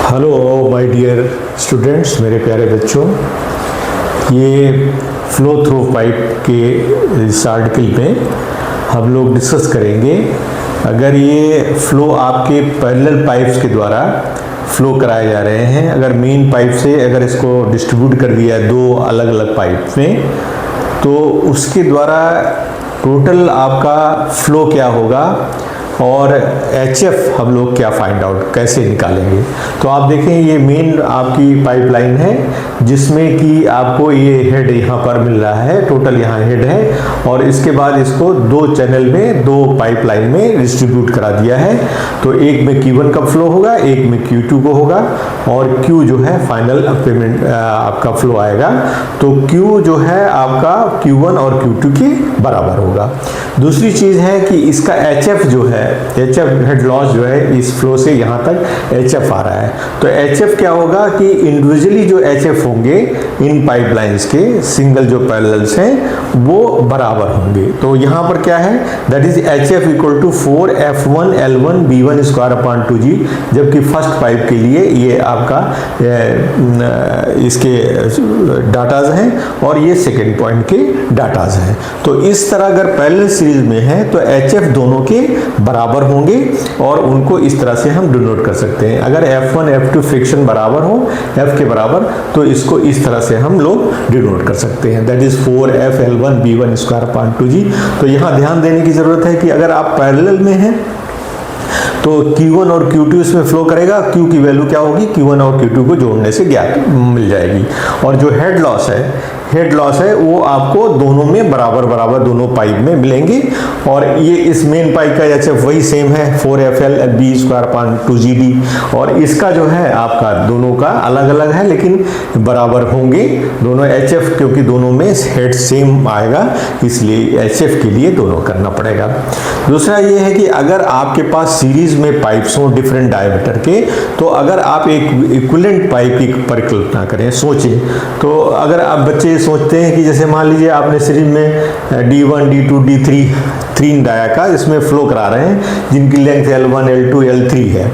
Hello my dear students, मेरे प्यारे बच्चों, ये फ्लो थ्रू पाइप के इस आर्टिकल में हम लोग डिस्कस करेंगे। अगर ये फ्लो आपके पैरेलल पाइप्स के द्वारा फ्लो कराए जा रहे हैं, अगर मेन पाइप से अगर इसको डिस्ट्रीब्यूट कर दिया है दो अलग अलग पाइप में, तो उसके द्वारा टोटल आपका फ्लो क्या होगा और HF हम लोग क्या फाइंड आउट कैसे निकालेंगे। तो आप देखें, ये मेन आपकी पाइपलाइन है जिसमें कि आपको ये हेड यहाँ पर मिल रहा है, टोटल यहाँ हेड है, और इसके बाद इसको दो चैनल में दो पाइपलाइन में डिस्ट्रीब्यूट करा दिया है। तो एक में Q1 का फ्लो होगा, एक में Q2 को होगा, और Q जो है फाइनल पेमेंट आपका फ्लो आएगा। तो Q जो है आपका Q1 और Q2 के बराबर होगा। दूसरी चीज़ है कि इसका HF जो है, HF हेड लॉस जो है, इस फ्लो से यहाँ तक HF आ रहा है। तो HF क्या होगा कि इंडिविजुअली जो HF होंगे इन पाइपलाइंस के सिंगल जो पैरेलल्स हैं वो बराबर होंगे। तो यहाँ पर क्या है, that is HF equal to 4F1 L1 B1 square upon 2G, जबकि फर्स्ट पाइप के लिए ये आपका इसके डाटाज हैं और ये सेकेंड पॉइंट के डाटाज हैं। तो इस तरह अगर पैरेलल सीरीज में है तो HF दोनों के बराबर होंगे और उनको इस तरह से हम डिनोट कर सकते हैं। अगर F1 F2 फ्रिक्शन बराबर हो, F के बराबर, तो इसको इस तरह से हम लोग डिनोट कर सकते हैं, that is 4F L1 B1 square upon 2G। तो यहाँ ध्यान देने की जरूरत है कि अगर आप पैरेलल में हैं तो Q1 और Q2 इसमें फ्लो करेगा। Q की वैल्यू क्या होगी, Q1 और Q2 को जोड़ने से ज्ञात मिल जाएगी। और जो हेड लॉस है वो आपको दोनों में बराबर बराबर दोनों पाइप में मिलेंगे। और ये इस मेन पाइप का HF वही सेम है, 4FL B square upon 2GD, और इसका जो है आपका दोनों का अलग अलग है लेकिन बराबर होंगे दोनों HF, क्योंकि दोनों में हेड सेम आएगा, इसलिए HF के लिए दोनों करना पड़ेगा। दूसरा ये है कि अगर आपके पास सीरीज में पाइप्स हों डिफरेंट डायमीटर के, तो अगर आप एक इक्विवेलेंट पाइप की परिकल्पना करें, सोचें, तो अगर आप बच्चे सोचते हैं कि जैसे मान लीजिए आपने सीरीज में D1 D2 D3 3 डाया का इसमें फ्लो करा रहे हैं जिनकी लेंथ L1 L2 L3 है,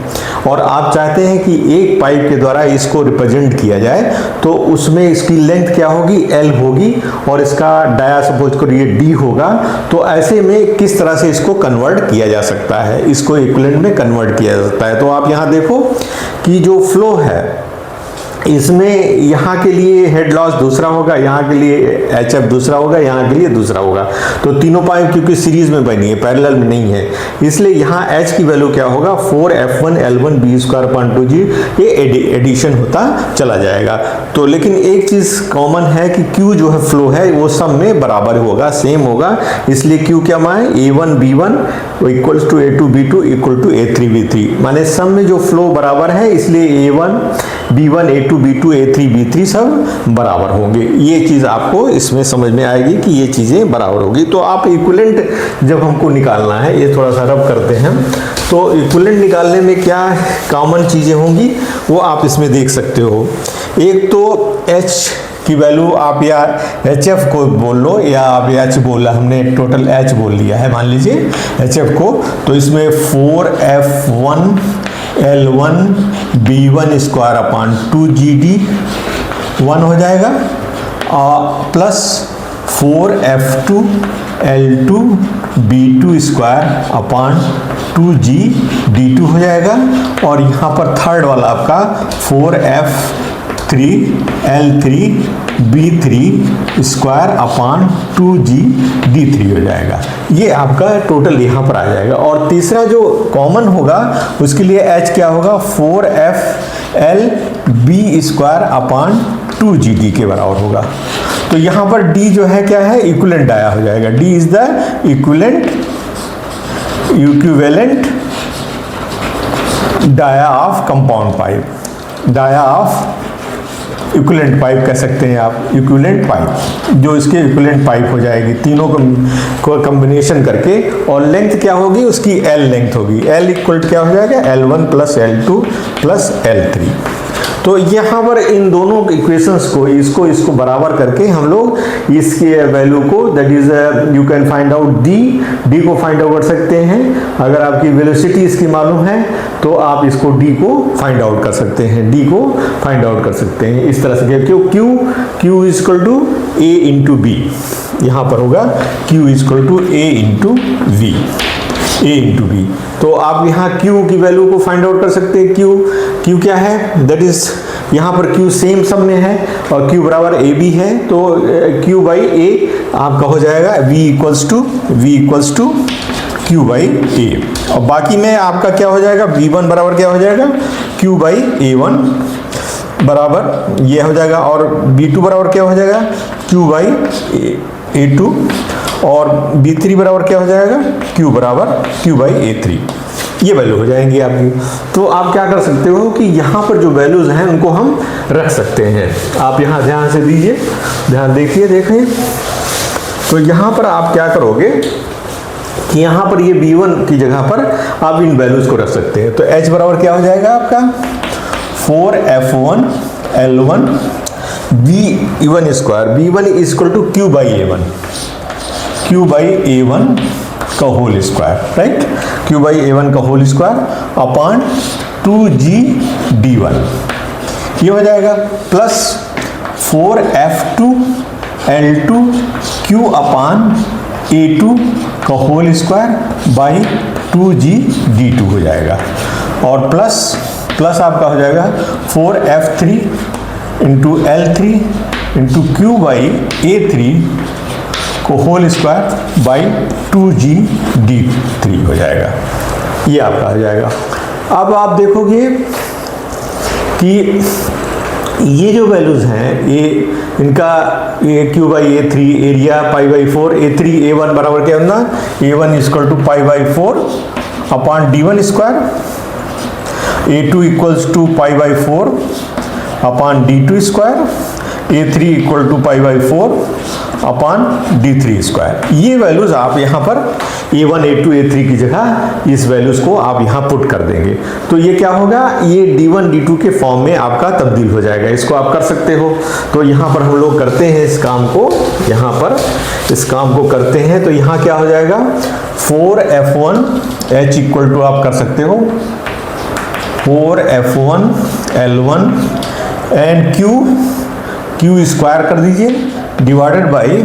और आप चाहते हैं कि एक पाइप के द्वारा इसको रिप्रेजेंट किया जाए, तो उसमें इसकी लेंथ क्या होगी, L होगी, और इसका डाया सपोज करो ये D होगा। तो ऐसे में किस तरह से इसको कन्वर्ट किया जा सकता है, इसको इक्विवेलेंट में कन्वर्ट किया जा सकता है। तो आप यहाँ देखो कि जो फ्लो है इसमें यहाँ के लिए हेड लॉस दूसरा होगा, यहाँ के लिए HF दूसरा होगा, यहाँ के लिए दूसरा होगा। तो तीनों पाइप क्योंकि सीरीज में बनी है, पैरेलल में नहीं है, इसलिए यहाँ H की वैल्यू क्या होगा, 4F1 L1 B square upon 2G, ये एडिशन होता चला जाएगा। तो लेकिन एक चीज कॉमन है कि Q जो है फ्लो है वो सब में बराबर होगा, सेम होगा, इसलिए Q क्या माने A1 B1 equals to A2 B2 equal to A3 B3, माने सब में जो फ्लो बराबर है, इसलिए A1 B1 A2 B2 A3 B3 सब बराबर होंगे। ये चीज़ आपको इसमें समझ में आएगी कि ये चीज़ें बराबर होगी। तो आप इक्विवेलेंट जब हमको निकालना है, ये थोड़ा सा रब करते हैं, तो इक्विवेलेंट निकालने में क्या कॉमन चीज़ें होंगी वो आप इसमें देख सकते हो। एक तो H की वैल्यू आप या HF को बोल लो या आप H बोला, हमने टोटल H बोल लिया है मान लीजिए HF को, तो इसमें 4F1 L1 B1 square upon 2GD 1 हो जाएगा, plus 4F2 L2 B2 square upon 2G D2 हो जाएगा। और यहाँ पर थर्ड वाला आपका 4F3 L3 B3 square upon 2G D3 हो जाएगा। ये आपका टोटल यहाँ पर आ जाएगा। और तीसरा जो कॉमन होगा उसके लिए H क्या होगा, 4FL B square upon 2GD के बराबर होगा। तो यहाँ पर D जो है क्या है, इक्विवेलेंट डाया हो जाएगा। D is the equivalent dia of compound pipe, dia of equivalent pipe कह सकते हैं आप, इक्विवेलेंट पाइप जो इसके इक्विवेलेंट पाइप हो जाएगी, तीनों को कॉम्बिनेशन करके। और लेंथ क्या होगी उसकी, L लेंथ होगी। L इक्वल क्या हो जाएगा, L1 plus L2 plus L3। तो यहाँ पर इन दोनों इक्वेशंस को इसको बराबर करके हम लोग इसके वैल्यू को, that is you can find out D को फाइंड आउट कर सकते हैं। अगर आपकी वेलोसिटी इसकी मालूम है तो आप इसको डी को फाइंड आउट कर सकते हैं, डी को फाइंड आउट कर सकते हैं इस तरह से। Q is equal to A into B, यहाँ पर होगा Q is equal to A into V, A into B. तो आप यहाँ Q की वैल्यू को फाइंड आउट कर सकते हैं। Q क्या है, दैट इज यहाँ पर Q सेम सब में है और Q बराबर ए बी है, तो Q बाई ए आपका हो जाएगा V equals to Q by A. और बाकी में आपका क्या हो जाएगा, V1 बराबर क्या हो जाएगा, Q बाई A1 बराबर ये हो जाएगा, और B2 बराबर क्या हो जाएगा, Q बाई A2, और B3 बराबर क्या हो जाएगा, Q बराबर Q बाई A3। ये वैल्यू हो जाएंगी आपकी। तो आप क्या कर सकते हो कि यहाँ पर जो वैल्यूज हैं उनको हम रख सकते हैं। आप यहाँ ध्यान से दीजिए, ध्यान देखिए, देखें। तो यहाँ पर आप क्या करोगे कि यहाँ पर ये B1 की जगह पर आप इन वैल्यूज को रख सकते हैं। तो H बराबर क्या हो जाएगा आपका 4F1 L1 B1 square, B1 is equal to Q by A1 का whole square, right, Q by A1 का whole square upon 2G D1, ये हो जाएगा, plus 4F2 L2 Q upon A2 का whole square by 2G D2 हो जाएगा, और plus आपका हो जाएगा 4F3 into L3 into Q by A3 को whole square by 2G D3 हो जाएगा। ये आपका आ जाएगा। अब आप देखोगे कि ये जो वैल्यूज हैं, ये इनका Q by A3 area pi by 4, A3 A1 बराबर क्या होना, A1 equal to pi by 4 upon D1 square, A2 equals to pi by 4 upon D2 square, A3 equal to pi by 4 upon D3 square. ये values आप यहाँ पर A1 A2 A3 की जगह इस वैल्यूज को आप यहाँ पुट कर देंगे, तो ये क्या होगा, ये D1 D2 के फॉर्म में आपका तब्दील हो जाएगा। इसको आप कर सकते हो। तो यहाँ पर हम लोग करते हैं इस काम को, यहाँ पर इस काम को करते हैं। तो यहाँ क्या हो जाएगा 4F1 H इक्वल टू आप कर सकते हो 4F1 L1 and Q square कर दीजिए divided by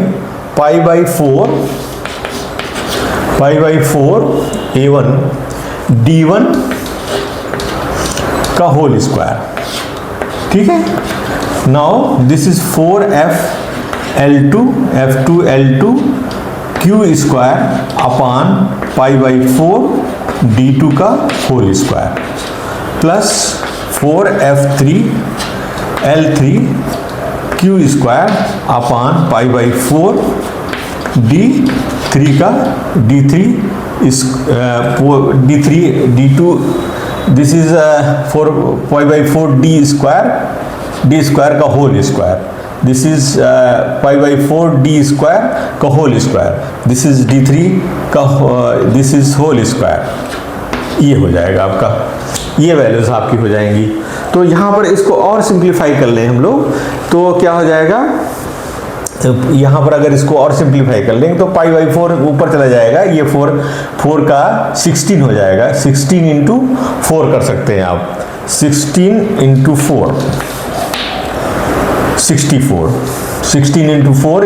pi by 4 A1 D1 का होल स्क्वायर, ठीक है। Now this is 4F L2 F2 L2 Q square upon pi by 4 D2 का whole square plus 4F3 L3 Q square upon pi by 4 D3 का D3 D2, this is 4 pi by 4 D square का whole square, this is pi by 4 D square का whole square, this is D3 का this is whole square. ये हो जाएगा आपका, ये values आपकी हो जाएंगी। तो यहाँ पर इसको और सिंप्लीफाई कर लें हम लोग, तो क्या हो जाएगा, यहाँ पर अगर इसको और सिंप्लीफाई कर लेंगे तो पाई बाई 4 ऊपर चला जाएगा, ये 4 का 16 हो जाएगा, 16 इंटू 4 कर सकते हैं आप, 16 इंटू 4 64, 16 इंटू 4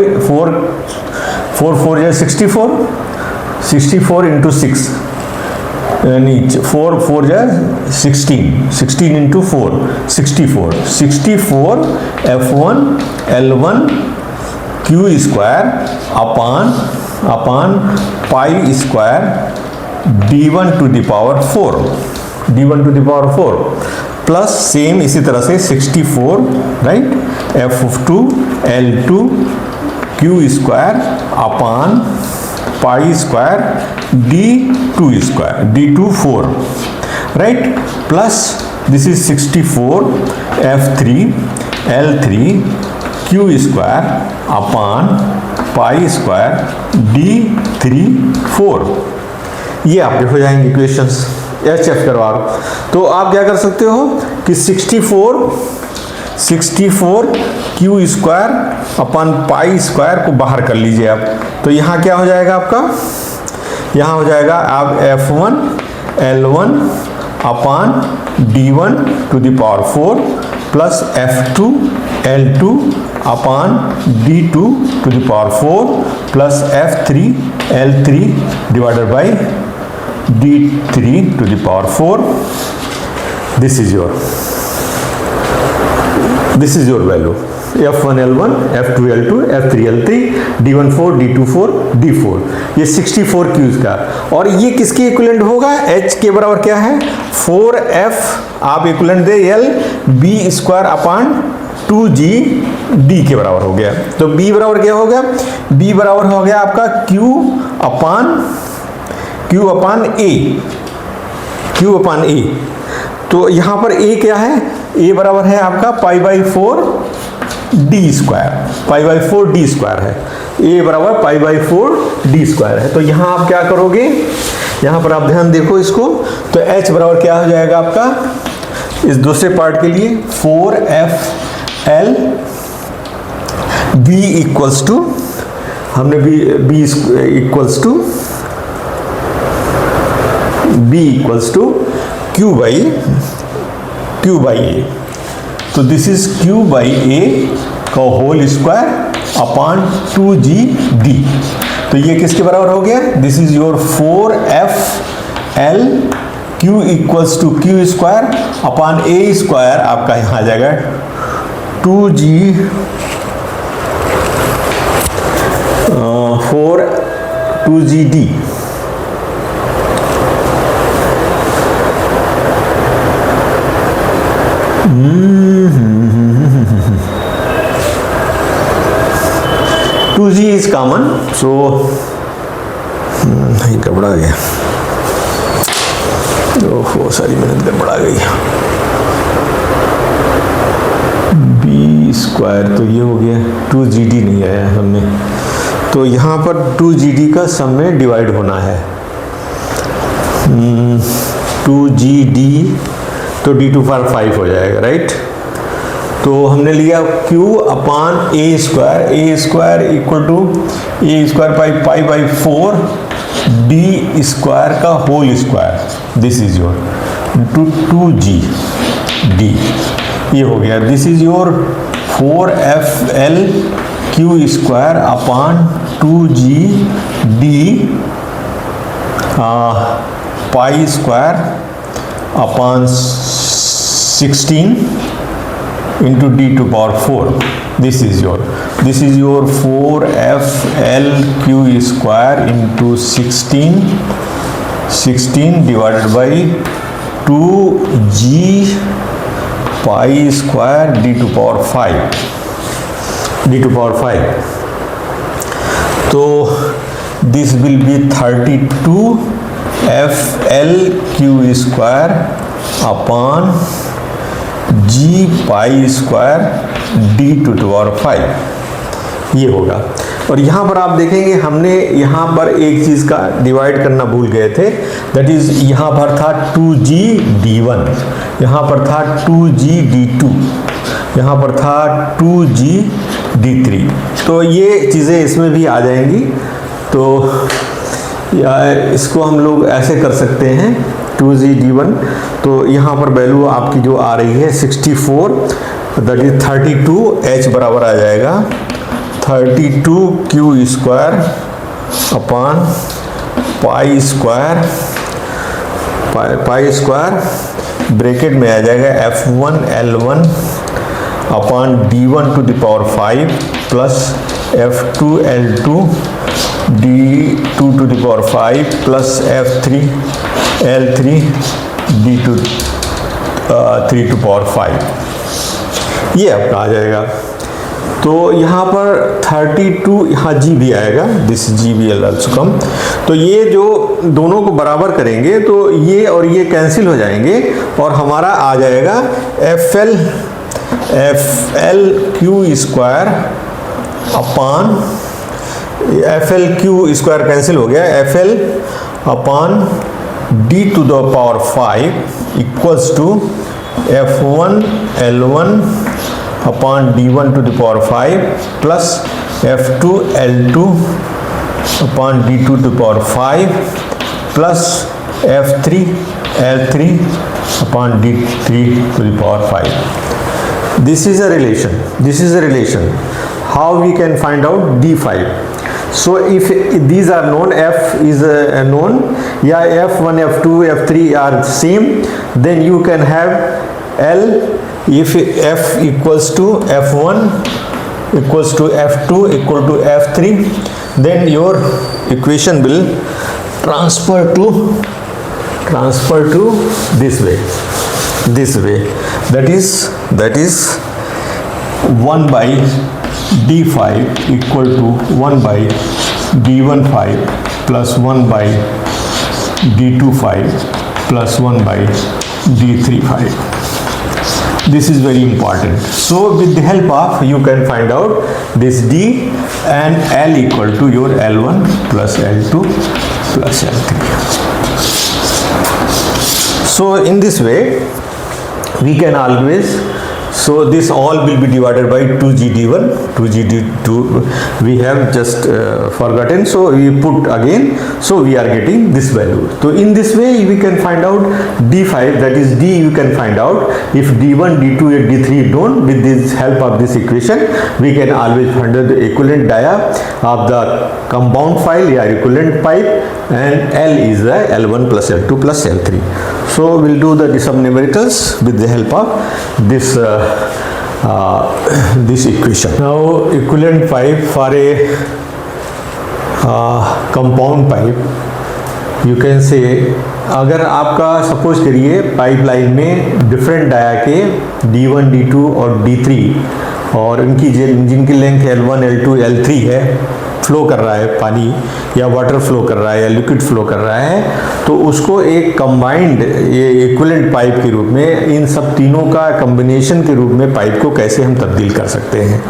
4 या 64 इंटू 6 नहीं 4 या 16 into 4 64 F1 L1 Q square upon pi square D1 to the power 4 plus same इसी तरह से 64, right, F2 L2 Q square upon pi square D2 square D2 4, right, plus this is 64 F3 L3 Q square upon pi square D3 4। ये आपके हो जाएंगे equations. HF करवा। तो आप क्या कर सकते हो, कि 64 Q square upon pi square को बाहर कर लीजिए आप, तो यहाँ क्या हो जाएगा आपका, यहाँ हो जाएगा आप F1 L1 upon D1 to the power 4 plus F2 L2 upon D2 to the power 4 plus F3 L3 divided by D3 to the power 4. This is your value F1 L1 F2 L2 F3 L3 D1 4 D2 4 D4. ये 64 cues का, और ये किसके equivalent होगा, H के बराबर क्या है 4F आप इक्विवेलेंट दे L B square upon 2G D के बराबर हो गया. तो B बराबर क्या हो गया, B बराबर हो गया आपका Q अपान A. तो यहाँ पर A क्या है, A बराबर है आपका पाई by 4 D square, pi by 4 D square है. A बराबर पाई बाई 4 D स्क्वायर है. तो यहाँ आप क्या करोगे, यहाँ पर आप ध्यान देखो इसको, तो H बराबर क्या हो जाएगा आपका इस दूसरे पार्ट के लिए 4FL B इक्वल्स टू, हमने B equals to Q by A. तो this is Q by A का होल स्क्वायर अपान 2GD. तो ये किसके बराबर हो गया, this is your 4FL Q equals to Q square upon A square, आपका यहाँ आ जाएगा 2GD. Two G is common, so नहीं गड़बड़ा गया, ओहो सारी मेहनत गड़बड़ा गई. B स्क्वायर तो ये हो गया, 2GD नहीं आया हमने, तो यहाँ पर 2GD का सम में डिवाइड होना है. 2GD तो D2 पर 5 हो जाएगा, राइट. तो हमने लिया Q upon A square equal to A square pi by 4 D square का whole square, this is your 2GD. ये हो गया, this is your 4FL Q square upon 2GD pi square upon 16 into D to power 4. This is your 4FL Q square into 16 divided by 2G pi square D to power 5. तो this will be 32 FL Q square upon G pi square D to power 5, ये होगा. और यहाँ पर आप देखेंगे हमने यहाँ पर एक चीज़ का डिवाइड करना भूल गए थे, दैट इज यहाँ पर था 2GD1, यहाँ पर था 2GD2, यहाँ पर था 2GD3. तो ये चीज़ें इसमें भी आ जाएंगी. तो या इसको हम लोग ऐसे कर सकते हैं 2GD1, तो यहाँ पर वैल्यू आपकी जो आ रही है 64, दैट इज 32. H बराबर आ जाएगा 32 Q square upon pi square bracket में आ जाएगा F1 L1 upon D1 to the power 5 plus F2 L2 D2 to the power 5 plus F3 L3 D2 3 to power 5, ये आपका आ जाएगा. तो यहाँ पर 32 यहाँ G भी आएगा, दिस G भी ऑल्सो कम. तो ये जो दोनों को बराबर करेंगे तो ये और ये कैंसिल हो जाएंगे और हमारा आ जाएगा FL Q square upon FL Q square cancel हो गया, FL upon D to the power 5 equals to F1 L1 upon D1 to the power 5 plus F2 L2 upon D2 to the power 5 plus F3 L3 upon D3 to the power 5. This is a relation. This is a relation. How we can find out D5? So if these are known, F is known, yeah, F1, F2, F3 are same, then you can have L. If F equals to F1 equals to F2 equal to F3, then your equation will transfer to this way. That is 1 by D5 equal to 1 by D1 5 plus 1 by D2 5 plus 1 by D3 5. This is very important. So with the help of, you can find out this D and L equal to your L1 plus L2 plus L3. So in this way we can always, so this all will be divided by 2GD1, 2GD2 we have just forgotten, so we put again, so we are getting this value. So in this way we can find out D5, that is D you can find out if D1, D2 and D3 known. With this help of this equation we can always find out the equivalent dia of the compound file or equivalent pipe, and L is the L1 plus L2 plus L3. So we'll do the sum numericals with the help of this this equation. Now equivalent pipe for a compound pipe, you can say, अगर आपका suppose करिए pipeline में different dia के D1, D2 और D3 और इनकी जिनकी length L1, L2, L3 है, फ्लो कर रहा है पानी या वाटर फ्लो कर रहा है या लिक्विड फ्लो कर रहा है, तो उसको एक कंबाइंड इक्विवेलेंट पाइप के रूप में इन सब तीनों का कॉम्बिनेशन के रूप में पाइप को कैसे हम तब्दील कर सकते हैं।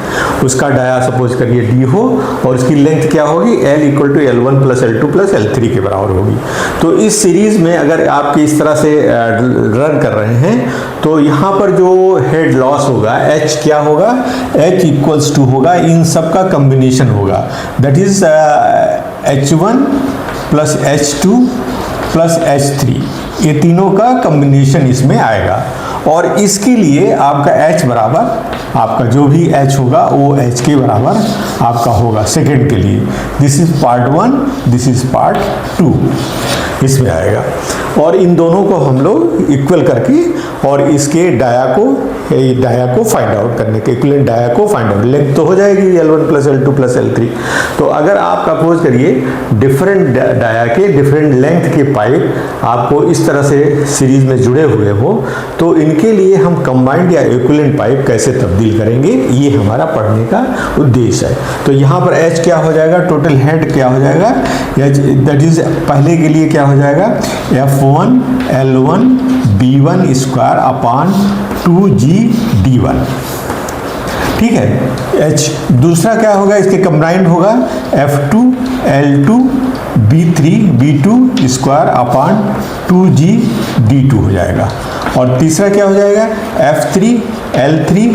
उसका डाया सपोज करिए D हो और उसकी लेंथ क्या होगी, L equal to L1 plus L2 plus L3 के बराबर होगी। तो इस सीरीज में अगर आप इस तरह से रन कर रहे हैं तो यहाँ पर जो हेड लॉस होगा H क्या होगा, H इक्वल्स टू होगा इन सब का कॉम्बिनेशन होगा, that is H1 plus H2 plus H3, ये तीनों का कॉम्बिनेशन इसमें आएगा। और इसके लिए आपका H बराबर, आपका जो भी H होगा वो H के बराबर आपका होगा सेकेंड के लिए। This is part 1, this is part 2, इसमें आएगा। और इन दोनों को हम लोग इक्वल करके और इसके डाया को फाइंड आउट करने के, इक्विवेलेंट डाया को फाइंड आउट, लेंथ तो हो जाएगी L1 plus L2 plus L3। तो अगर आप सपोज करिए डिफरेंट डाया के डिफरेंट लेंथ के पाइप आपको इस तरह से सीरीज में जुड़े हुए हो, तो इनके लिए हम कंबाइंड या इक्विवेलेंट पाइप कैसे तब्दील करेंगे, ये हमारा पढ़ने का उद्देश्य है। तो यहाँ पर H क्या हो जाएगा, टोटल हेड क्या हो जाएगा, दैट इज पहले के लिए क्या हो जाएगा, F1 L1 B1 square upon 2GD1, ठीक है। H दूसरा क्या होगा, इसके कंबाइंड होगा F2 L2 B2 square upon 2GD2 हो जाएगा। और तीसरा क्या हो जाएगा, F3 L3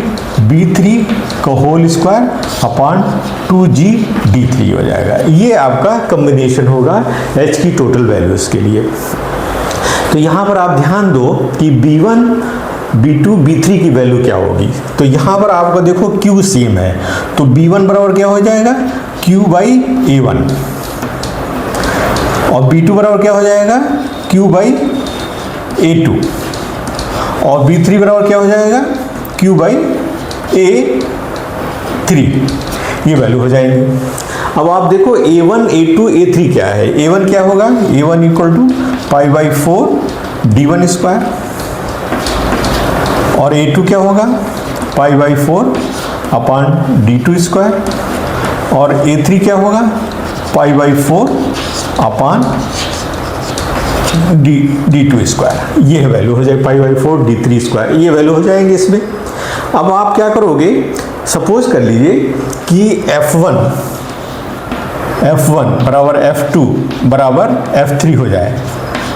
B3 का होल स्क्वायर अपॉन 2GD3 हो जाएगा। ये आपका कॉम्बिनेशन होगा H की टोटल वैल्यूज के लिए। तो यहाँ पर आप ध्यान दो कि B1 B2 B3 की वैल्यू क्या होगी। तो यहाँ पर आपको देखो Q सेम है, तो B1 बराबर क्या हो जाएगा, Q बाई A1, और B2 बराबर क्या हो जाएगा, Q बाई A2, और B3 बराबर क्या हो जाएगा, Q बाई A3, ये वैल्यू हो जाएंगी। अब आप देखो A1 A2 A3 क्या है, A1 क्या होगा, A1 equal to pi by 4 D1 square, और A2 क्या होगा, पाई बाई 4 अपॉन D2 स्क्वायर, और A3 क्या होगा, पाई बाई 4 अपॉन D2 स्क्वायर। ये वैल्यू हो जाएगी पाई बाई 4 D3 स्क्वायर, ये वैल्यू हो जाएंगे इसमें। अब आप क्या करोगे, सपोज कर लीजिए कि F1 बराबर F2 बराबर F3 हो जाए,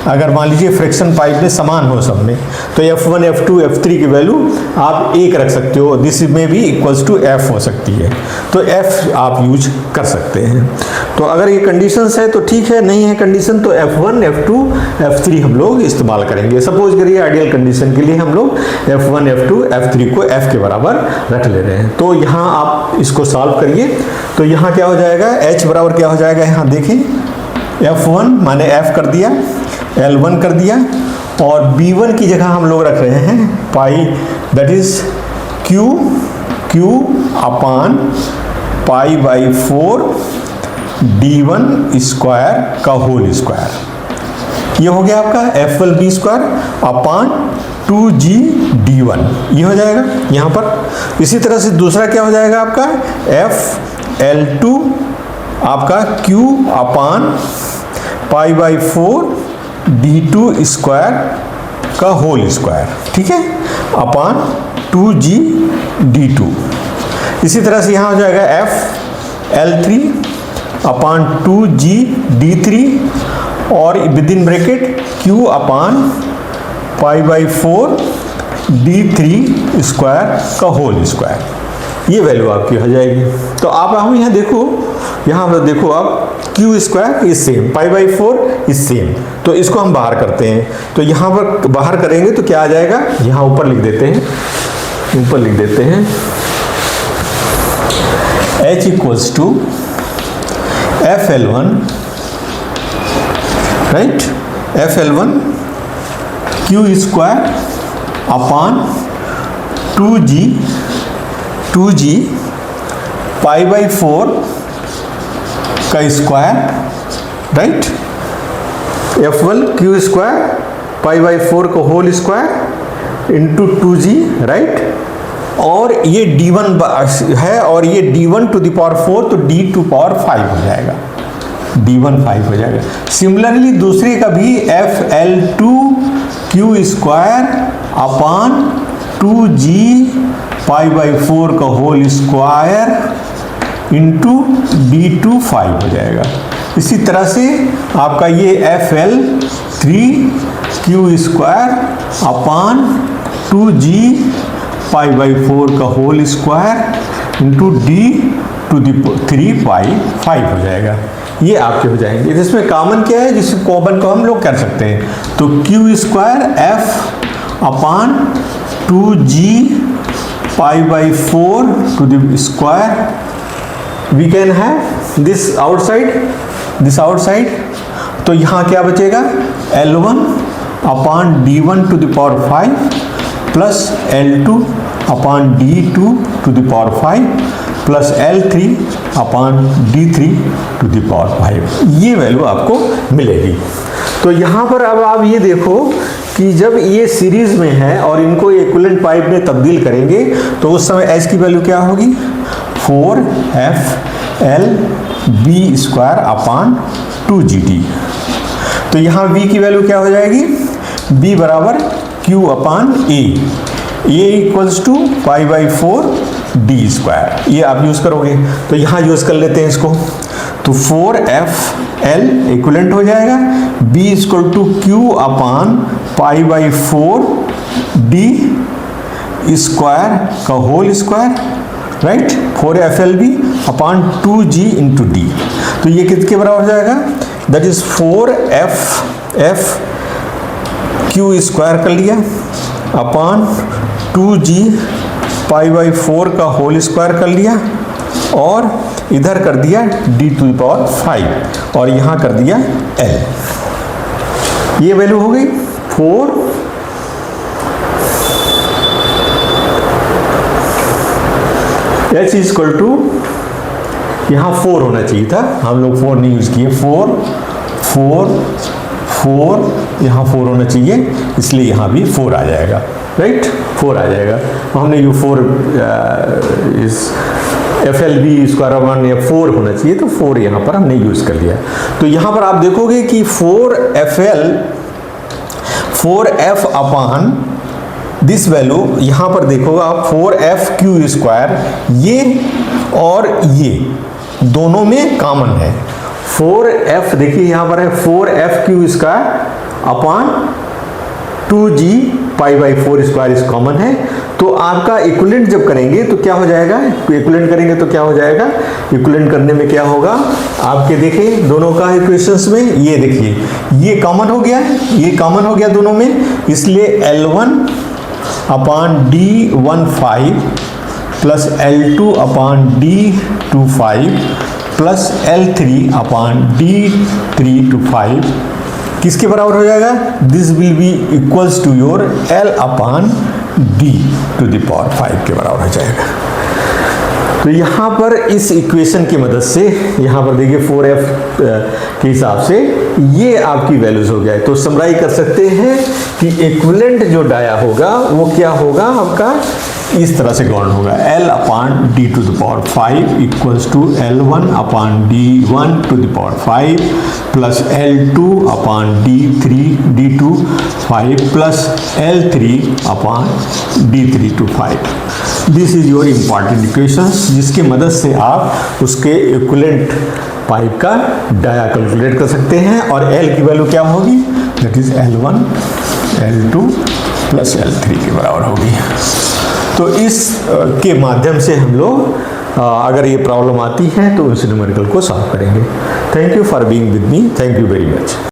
अगर मान लीजिए फ्रिक्शन पाइप में समान हो सब में, तो F1 F2 F3 की वैल्यू आप 1 रख सकते हो, दिस में भी इक्वल्स टू F हो सकती है, तो F आप यूज कर सकते हैं। तो अगर ये कंडीशंस है तो ठीक है, नहीं है कंडीशन तो F1 F2 F3 हम लोग इस्तेमाल करेंगे। सपोज करिए आइडियल कंडीशन के लिए हम लोग F1 F2 F3 को F के बराबर रख ले रहे हैं। तो यहाँ आप इसको सॉल्व करिए, तो यहाँ क्या हो जाएगा, H बराबर क्या हो जाएगा, यहाँ देखें F1 माने F कर दिया, L1 कर दिया, और B1 की जगह हम लोग रख रहे हैं pi, that is Q upon pi by 4 D1 square का होल स्क्वायर। ये हो गया आपका F1B square upon 2G D1, ये हो जाएगा यहाँ पर। इसी तरह से दूसरा क्या हो जाएगा आपका FL2 आपका Q upon pi by 4 D2 square का होल स्क्वायर, ठीक है, अपान 2G D2। इसी तरह से यहाँ हो जाएगा FL3 अपान 2G D3 और with in bracket Q upon pi by 4 D3 square का होल स्क्वायर। ये वैल्यू आपकी हो जाएगी। तो आप हम यहाँ देखो, यहाँ पर देखो आप Q square is same, pi by 4 is same, तो इसको हम बाहर करते हैं। तो यहाँ पर बाहर करेंगे तो क्या आ जाएगा, यहाँ ऊपर लिख देते हैं, ऊपर लिख देते हैं H equals to FL1 right, FL1 Q square upon 2G pi by 4 का square right, F1 Q square pi by 4 का whole square into 2G right, और ये D1 है और ये D1 टू द पावर 4 तो D टू पावर 5 हो जाएगा, D1 5 हो जाएगा। सिमिलरली दूसरे का भी FL2 Q square upon 2G pi by 4 का होल स्क्वायर इंटू D2 5 हो जाएगा। इसी तरह से आपका ये FL3 Q square upon 2G pi by 4 का whole square into D to the 3 pi 5 हो जाएगा। ये आपके हो जाएंगे। इसमें कॉमन क्या है, जिस कॉमन को हम लोग कर सकते हैं, तो Q square F upon 2G pi by 4 to the square, we can have this outside, तो यहाँ क्या बचेगा L1 upon D1 to the power 5 plus L2 upon D2 to the power 5 plus L3 upon D3 to the power 5, ये value आपको मिलेगी। तो यहाँ पर अब आप ये देखो कि जब ये सीरीज में है और इनको इक्विवेलेंट पाइप में तब्दील करेंगे तो उस समय H की वैल्यू क्या होगी, 4FL B square upon 2GT। तो यहाँ V की वैल्यू क्या हो जाएगी, B बराबर Q upon A equals to pi by 4 D square, ये आप यूज करोगे। तो यहाँ यूज कर लेते हैं इसको, तो 4FL इक्विवेलेंट हो जाएगा, B equal to Q upon pi by 4 D square का whole square right, 4FLB upon 2G into D। तो ये किसके बराबर हो जाएगा, that is 4FF Q square कर लिया अपान 2G पाई बाई 4 का होल स्क्वायर कर लिया और इधर कर दिया D टू द पावर 5 और यहाँ कर दिया L। ये वैल्यू हो गई 4 H इक्वल टू, यहाँ 4 होना चाहिए था, हम लोग 4 नहीं यूज किए, 4 यहाँ 4 होना चाहिए, इसलिए यहाँ भी 4 आ जाएगा राइट, 4 आ जाएगा। हमने यू 4 इस FLB स्क्वायर वन या 4 होना चाहिए, तो 4 यहाँ पर हमने यूज कर लिया। तो यहाँ पर आप देखोगे कि 4F अपान दिस वैल्यू, यहाँ पर देखो आप 4FQ स्क्वायर, ये और ये दोनों में कॉमन है। 4F देखिए यहाँ पर है 4FQ square upon 2g pi by 4 square is common है। तो आपका इक्विवेलेंट जब करेंगे तो क्या हो जाएगा, इक्विवेलेंट करेंगे तो क्या हो जाएगा, इक्विवेलेंट करने में क्या होगा आपके, देखिए दोनों का इक्वेशंस में, ये देखिए ये कॉमन हो गया, ये कॉमन हो गया दोनों में, इसलिए L1 upon D15 plus L2 upon D25 plus L3 upon D325 किसके बराबर हो जाएगा, this will be equals to your L upon D to the power 5 के बराबर हो जाएगा। तो यहाँ पर इस इक्वेशन की मदद से, यहाँ पर देखिए 4f के हिसाब से ये आपकी वैल्यूज हो गया है। तो समराइज कर सकते हैं कि इक्विवेलेंट जो डाया होगा वो क्या होगा आपका, इस तरह से गौण होगा, L upon D to the power 5 equals to L1 upon D1 to the power 5 plus L2 upon D25 plus L3 upon D3 to 5। This is your important equations, जिसकी मदद से आप उसके इक्विवेलेंट पाइप का डाया कैलकुलेट कर सकते हैं। और L की वैल्यू क्या होगी, that is L1 L2 plus L3 के बराबर होगी। तो इस के माध्यम से हम लोग अगर ये प्रॉब्लम आती है तो उस न्यूमेरिकल को सॉल्व करेंगे। Thank you for being with me, thank you very much.